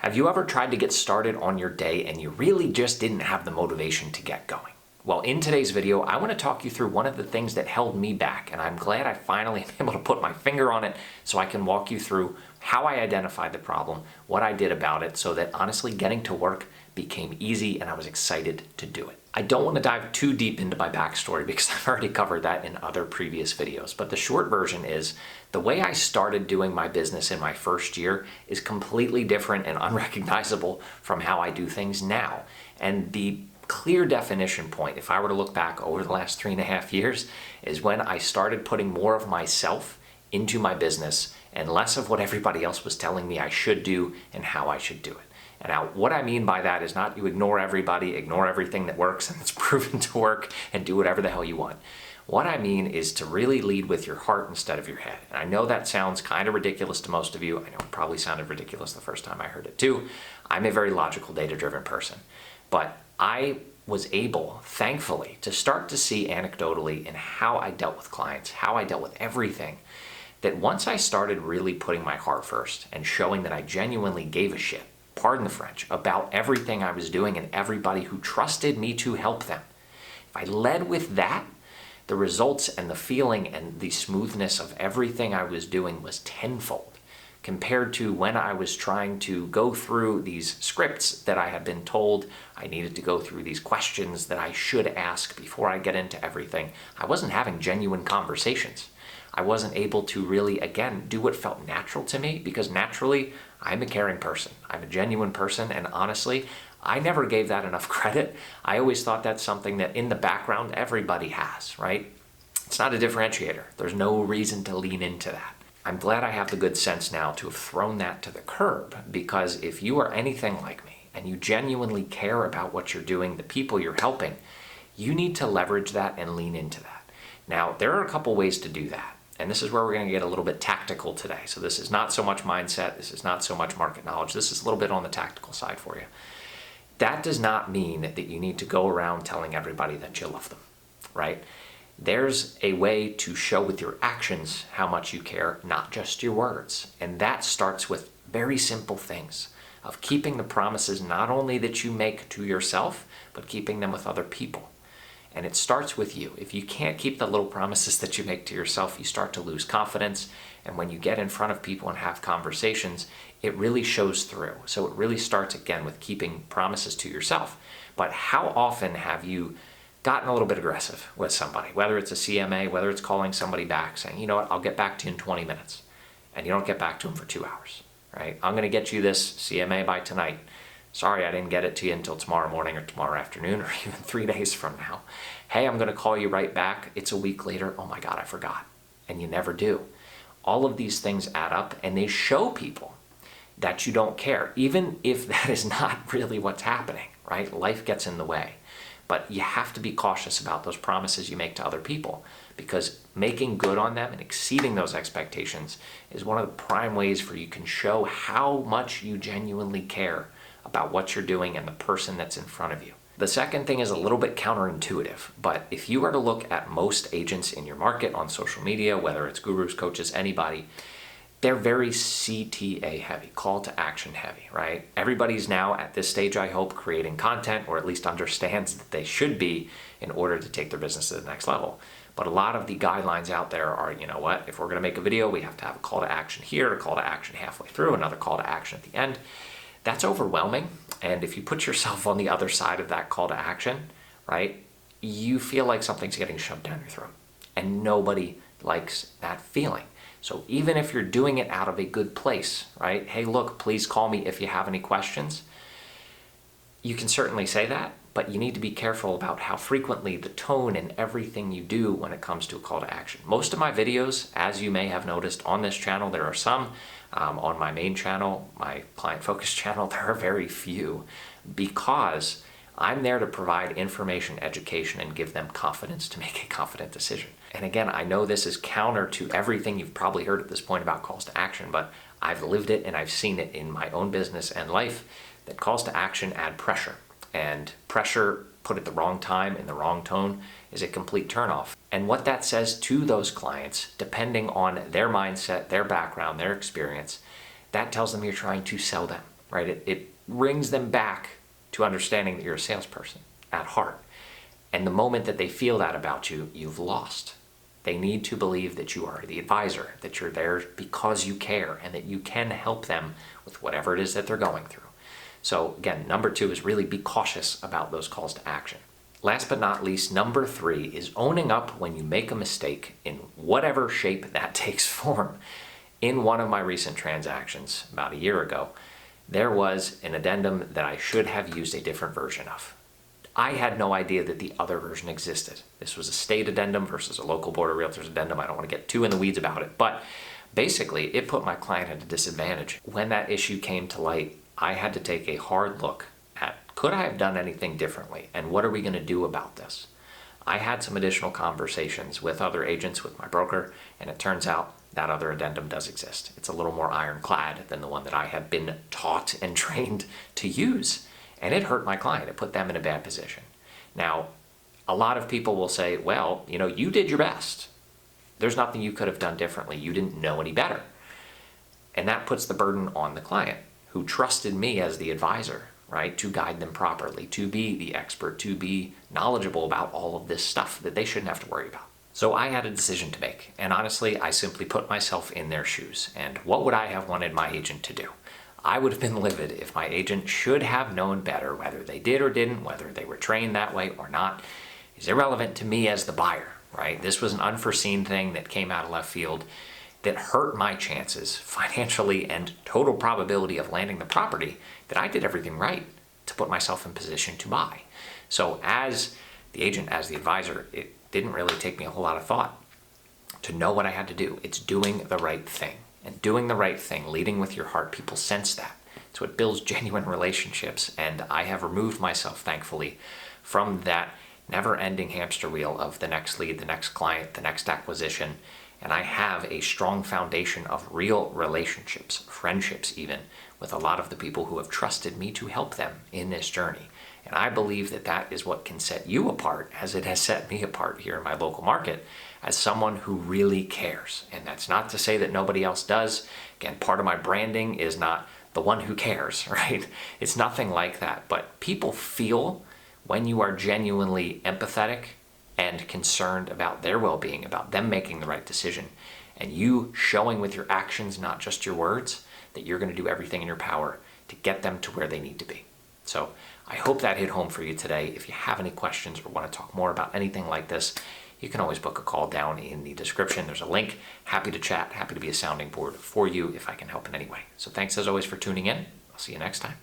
Have you ever tried to get started on your day and you really just didn't have the motivation to get going? Well, in today's video, I want to talk you through one of the things that held me back, and I'm glad I finally am able to put my finger on it so I can walk you through how I identified the problem, what I did about it, so that honestly getting to work became easy and I was excited to do it. I don't want to dive too deep into my backstory because I've already covered that in other previous videos, but the short version is the way I started doing my business in my first year is completely different and unrecognizable from how I do things now. And the clear definition point, if I were to look back over the last 3.5 years, is when I started putting more of myself into my business and less of what everybody else was telling me I should do and how I should do it. And now what I mean by that is not you ignore everybody, ignore everything that works and it's proven to work and do whatever the hell you want. What I mean is to really lead with your heart instead of your head. And I know that sounds kind of ridiculous to most of you. I know it probably sounded ridiculous the first time I heard it too. I'm a very logical, data-driven person. But I was able, thankfully, to start to see anecdotally in how I dealt with clients, how I dealt with everything, that once I started really putting my heart first and showing that I genuinely gave a shit, pardon the French, about everything I was doing and everybody who trusted me to help them. If I led with that, the results and the feeling and the smoothness of everything I was doing was tenfold compared to when I was trying to go through these scripts that I had been told I needed to go through, these questions that I should ask before I get into everything. I wasn't having genuine conversations. I wasn't able to really, again, do what felt natural to me because naturally, I'm a caring person. I'm a genuine person, and honestly, I never gave that enough credit. I always thought that's something that in the background everybody has, right? It's not a differentiator. There's no reason to lean into that. I'm glad I have the good sense now to have thrown that to the curb, because if you are anything like me and you genuinely care about what you're doing, the people you're helping, you need to leverage that and lean into that. Now, there are a couple ways to do that. And this is where we're going to get a little bit tactical today. So this is not so much mindset. This is not so much market knowledge. This is a little bit on the tactical side for you. That does not mean that you need to go around telling everybody that you love them, right? There's a way to show with your actions how much you care, not just your words. And that starts with very simple things of keeping the promises not only that you make to yourself, but keeping them with other people. And it starts with you. If you can't keep the little promises that you make to yourself, you start to lose confidence. And when you get in front of people and have conversations, it really shows through. So it really starts again with keeping promises to yourself. But how often have you gotten a little bit aggressive with somebody, whether it's a CMA, whether it's calling somebody back saying, you know what, I'll get back to you in 20 minutes. And you don't get back to them for 2 hours, right? I'm going to get you this CMA by tonight. Sorry, I didn't get it to you until tomorrow morning or tomorrow afternoon or even 3 days from now. Hey, I'm going to call you right back. It's a week later. Oh my God, I forgot. And you never do. All of these things add up and they show people that you don't care, even if that is not really what's happening, right? Life gets in the way. But you have to be cautious about those promises you make to other people, because making good on them and exceeding those expectations is one of the prime ways for you can show how much you genuinely care about what you're doing and the person that's in front of you. The second thing is a little bit counterintuitive, but if you were to look at most agents in your market on social media, whether it's gurus, coaches, anybody, they're very CTA heavy, call to action heavy, right? Everybody's now at this stage, I hope, creating content, or at least understands that they should be in order to take their business to the next level. But a lot of the guidelines out there are, you know what, if we're gonna make a video, we have to have a call to action here, a call to action halfway through, another call to action at the end. That's overwhelming. And if you put yourself on the other side of that call to action, right, you feel like something's getting shoved down your throat. And nobody likes that feeling. So even if you're doing it out of a good place, right, hey, look, please call me if you have any questions, you can certainly say that, but you need to be careful about how frequently the tone and everything you do when it comes to a call to action. Most of my videos, as you may have noticed on this channel, there are some. On my main channel, my client focused channel, there are very few, because I'm there to provide information, education, and give them confidence to make a confident decision. And again, I know this is counter to everything you've probably heard at this point about calls to action, but I've lived it and I've seen it in my own business and life, that calls to action add pressure. And pressure put at the wrong time in the wrong tone is a complete turnoff. And what that says to those clients, depending on their mindset, their background, their experience, that tells them you're trying to sell them. right? It brings them back to understanding that you're a salesperson at heart. And the moment that they feel that about you, you've lost. They need to believe that you are the advisor, that you're there because you care, and that you can help them with whatever it is that they're going through. So again, number 2 is really be cautious about those calls to action. Last but not least, number 3 is owning up when you make a mistake in whatever shape that takes form. In one of my recent transactions about a year ago, there was an addendum that I should have used a different version of. I had no idea that the other version existed. This was a state addendum versus a local board of realtors addendum. I don't want to get too in the weeds about it, but basically it put my client at a disadvantage. When that issue came to light, I had to take a hard look at, could I have done anything differently? And what are we going to do about this? I had some additional conversations with other agents, with my broker, and it turns out that other addendum does exist. It's a little more ironclad than the one that I had been taught and trained to use. And it hurt my client. It put them in a bad position. Now, a lot of people will say, well, you did your best. There's nothing you could have done differently. You didn't know any better. And that puts the burden on the client who trusted me as the advisor, right, to guide them properly, to be the expert, to be knowledgeable about all of this stuff that they shouldn't have to worry about. So I had a decision to make. And honestly, I simply put myself in their shoes. And what would I have wanted my agent to do? I would have been livid if my agent should have known better. Whether they did or didn't, whether they were trained that way or not, is irrelevant to me as the buyer, right? This was an unforeseen thing that came out of left field that hurt my chances financially and total probability of landing the property that I did everything right to put myself in position to buy. So as the agent, as the advisor, it didn't really take me a whole lot of thought to know what I had to do. It's doing the right thing. And doing the right thing, leading with your heart, people sense that. It's what builds genuine relationships. And I have removed myself, thankfully, from that never-ending hamster wheel of the next lead, the next client, the next acquisition. And I have a strong foundation of real relationships, friendships even, with a lot of the people who have trusted me to help them in this journey. And I believe that that is what can set you apart, as it has set me apart here in my local market, as someone who really cares. And that's not to say that nobody else does. Again, part of my branding is not the one who cares, right? It's nothing like that. But people feel when you are genuinely empathetic and concerned about their well-being, about them making the right decision, and you showing with your actions, not just your words, that you're going to do everything in your power to get them to where they need to be. So I hope that hit home for you today. If you have any questions or want to talk more about anything like this, you can always book a call down in the description. There's a link. Happy to chat, happy to be a sounding board for you if I can help in any way. So thanks as always for tuning in. I'll see you next time.